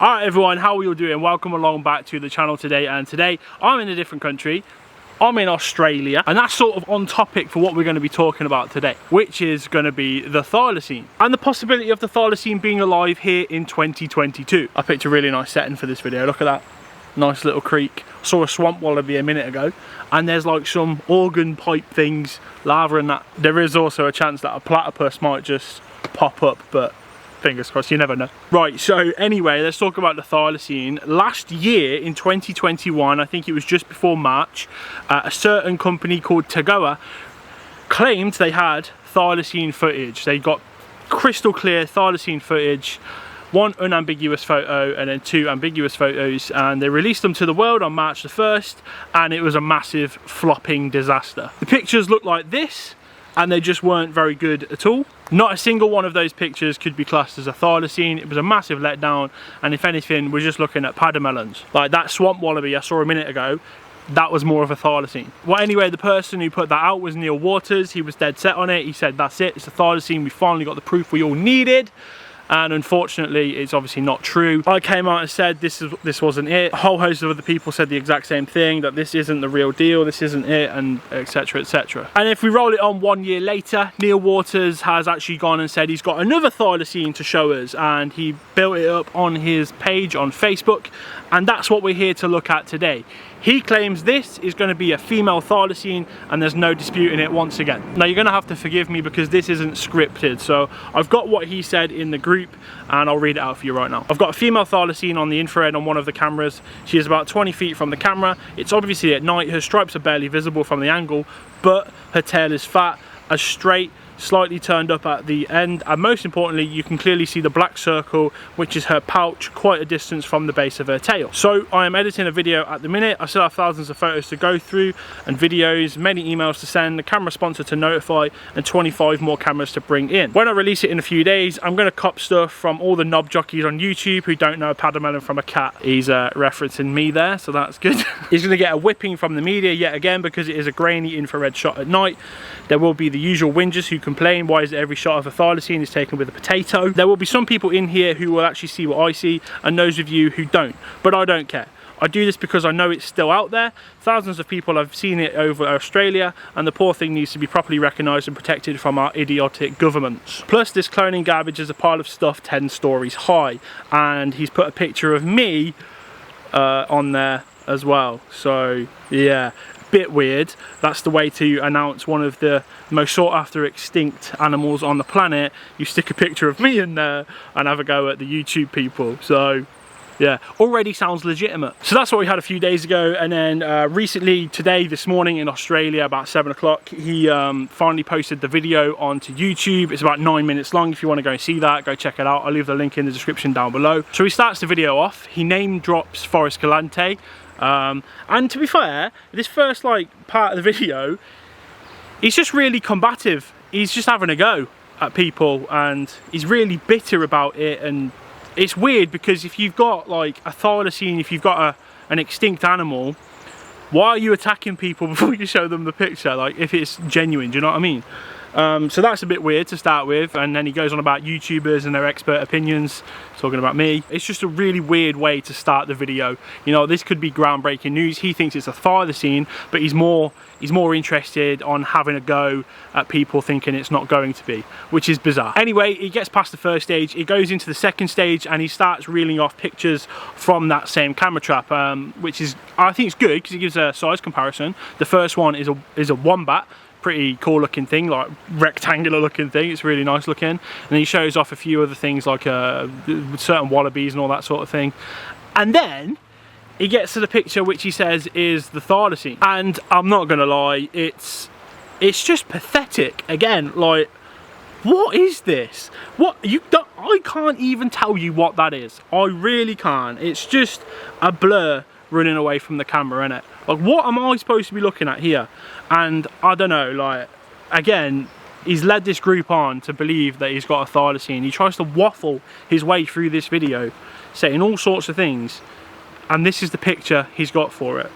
Alright everyone, how are you all doing? Welcome along back to the channel today, and today I'm in a different country. I'm in Australia, and that's sort of on topic for what we're going to be talking about today, which is going to be the Thylacine and the possibility of the Thylacine being alive here in 2022. I picked a really nice setting for this video. Look at that nice little creek. I saw a swamp wallaby a minute ago, and there's like some organ pipe things, lava and that. There is also a chance that a platypus might just pop up, but fingers crossed, you never know. Right, so anyway, let's talk about the Thylacine. Last year in 2021, I think it was just before March, a certain company called TAGOA claimed they had Thylacine footage. They got crystal clear Thylacine footage, one unambiguous photo and then two ambiguous photos, and they released them to the world on March the 1st, and it was a massive flopping disaster. The pictures look like this, and they just weren't very good at all. Not a single one of those pictures could be classed as a Thylacine. It was a massive letdown, and if anything, we're just looking at pademelons. Like that swamp wallaby I saw a minute ago, that was more of a Thylacine. Well, anyway, the person who put that out was Neil Waters. He was dead set on it. He said, that's it, it's a Thylacine. We finally got the proof we all needed. And unfortunately, it's obviously not true. I came out and said this wasn't it. A whole host of other people said the exact same thing, that this isn't the real deal, this isn't it, and etc, etc. And if we roll it on 1 year later, Neil Waters has actually gone and said he's got another Thylacine to show us, and he built it up on his page on Facebook, and that's what we're here to look at today. He claims this is going to be a female Thylacine, and there's no disputing it once again. Now you're going to have to forgive me because this isn't scripted, so I've got what he said in the group and I'll read it out for you right now. I've got a female Thylacine on the infrared on one of the cameras. She is about 20 feet from the camera. It's obviously at night. Her stripes are barely visible from the angle, but her tail is fat, as straight, slightly turned up at the end, and most importantly, you can clearly see the black circle, which is her pouch, quite a distance from the base of her tail. So I am editing a video at the minute. I still have thousands of photos to go through and videos, many emails to send, the camera sponsor to notify, and 25 more cameras to bring in. When I release it in a few days, I'm going to cop stuff from all the knob jockeys on YouTube who don't know a pademelon from a cat. He's referencing me there, so that's good. He's going to get a whipping from the media yet again because it is a grainy infrared shot at night. There will be the usual whingers who complain, why is every shot of a Thylacine is taken with a potato? There will be some people in here who will actually see what I see, and those of you who don't, but I don't care. I do this because I know it's still out there. Thousands of people have seen it over Australia, and the poor thing needs to be properly recognised and protected from our idiotic governments. Plus, this cloning garbage is a pile of stuff 10 stories high, and he's put a picture of me on there as well. So yeah, bit weird. That's the way to announce one of the most sought after extinct animals on the planet. You stick a picture of me in there and have a go at the YouTube people. So yeah, already sounds legitimate. So that's what we had a few days ago, and then recently, this morning in Australia, about 7 o'clock, he finally posted the video onto YouTube. It's about 9 minutes long. If you want to go and see that, go check it out. I'll leave the link in the description down below. So he starts the video off, he name drops Forest Galante, and to be fair, this first part of the video, he's just really combative. He's just having a go at people, and he's really bitter about it. And it's weird because if you've got like a Thylacine, if you've got an extinct animal, why are you attacking people before you show them the picture? Like, if it's genuine, do you know what I mean? So that's a bit weird to start with, and then he goes on about YouTubers and their expert opinions, talking about me. It's just a really weird way to start the video. You know, this could be groundbreaking news. He thinks it's a Thylacine, but he's more interested on having a go at people thinking it's not going to be, which is bizarre. Anyway, he gets past the first stage, he goes into the second stage, and he starts reeling off pictures from that same camera trap, which is, I think it's good because it gives a size comparison. The first one is a wombat. Pretty cool looking thing, like rectangular looking thing. It's really nice looking. And then he shows off a few other things like certain wallabies and all that sort of thing. And then he gets to the picture which he says is the Thylacine. And I'm not gonna lie, it's just pathetic. Again, like, what is this? I can't even tell you what that is. I really can't. It's just a blur running away from the camera, innit? Like, what am I supposed to be looking at here? And I don't know, like, again, he's led this group on to believe that he's got a Thylacine. He tries to waffle his way through this video, saying all sorts of things, and this is the picture he's got for it.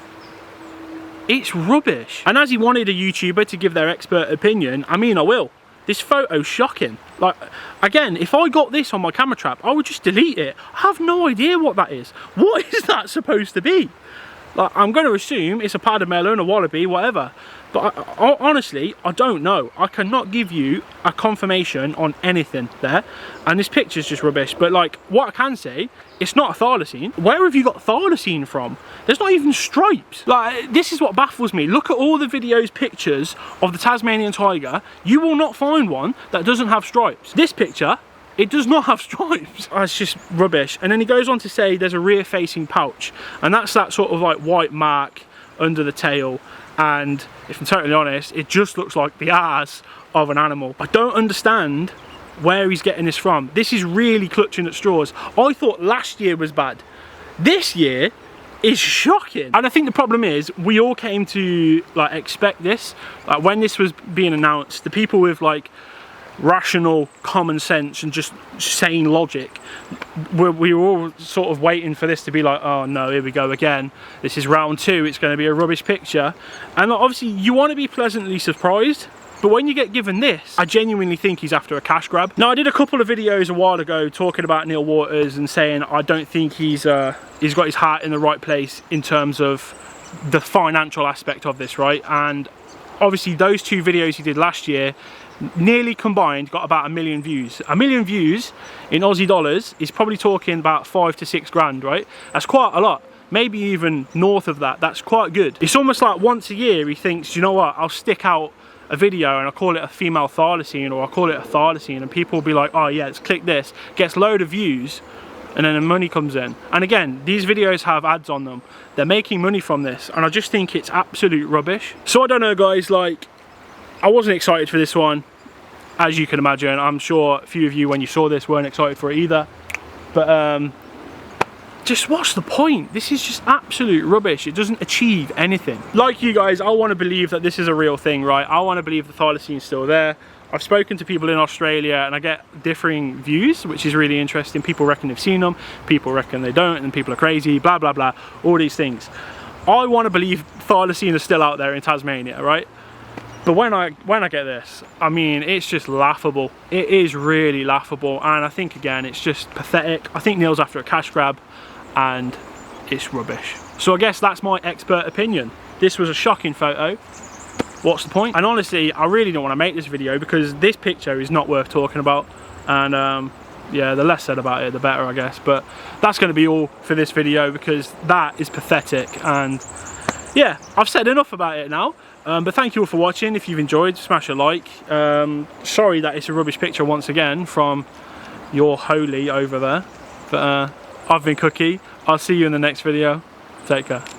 It's rubbish. And as he wanted a YouTuber to give their expert opinion, I mean, I will. This photo's shocking. Like, again, if I got this on my camera trap, I would just delete it. I have no idea what that is. What is that supposed to be? Like, I'm going to assume it's a pademelon, a wallaby, whatever. But honestly, I don't know. I cannot give you a confirmation on anything there. And this picture's just rubbish. But like, what I can say, it's not a thylacine. Where have you got thylacine from? There's not even stripes. Like, this is what baffles me. Look at all the videos, pictures of the Tasmanian tiger. You will not find one that doesn't have stripes. This picture, it does not have stripes. Oh, it's just rubbish. And then he goes on to say there's a rear facing pouch. And that's that sort of like white mark under the tail. And if I'm totally honest, it just looks like the ass of an animal. I don't understand where he's getting this from. This is really clutching at straws. I thought last year was bad. This year is shocking. And I think the problem is we all came to like expect this. Like, when this was being announced, the people with like rational common sense and just sane logic, we were all sort of waiting for this to be like, oh no, here we go again, this is round 2, it's going to be a rubbish picture. And like, obviously you want to be pleasantly surprised, but when you get given this, I genuinely think he's after a cash grab. Now, I did a couple of videos a while ago talking about Neil Waters and saying I don't think he's got his heart in the right place in terms of the financial aspect of this, right? And obviously those 2 videos he did last year nearly combined got about 1 million views. 1 million views in Aussie dollars is probably talking about 5 to 6 grand, right? That's quite a lot. Maybe even north of that. That's quite good. It's almost like once a year he thinks, you know what, I'll stick out a video and I'll call it a female thylacine, or I'll call it a thylacine, and people will be like, oh yeah, let's click this, gets load of views, and then the money comes in. And again, these videos have ads on them. They're making money from this, and I just think it's absolute rubbish. So I don't know, guys, like, I wasn't excited for this one, as you can imagine. I'm sure a few of you, when you saw this, weren't excited for it either. But just what's the point? This is just absolute rubbish. It doesn't achieve anything. Like you guys, I want to believe that this is a real thing, right? I want to believe the thylacine's still there. I've spoken to people in Australia and I get differing views, which is really interesting. People reckon they've seen them, people reckon they don't, and people are crazy, blah, blah, blah, all these things. I want to believe thylacine is still out there in Tasmania, right? But when I get this, I mean, it's just laughable. It is really laughable, and I think, again, it's just pathetic. I think Neil's after a cash grab, and it's rubbish. So I guess that's my expert opinion. This was a shocking photo. What's the point? And honestly, I really don't want to make this video because this picture is not worth talking about. And yeah, the less said about it, the better, I guess. But that's going to be all for this video because that is pathetic. And yeah, I've said enough about it now. But thank you all for watching. If you've enjoyed, smash a like. Sorry that it's a rubbish picture once again from your holy over there. But I've been Cookie. I'll see you in the next video. Take care.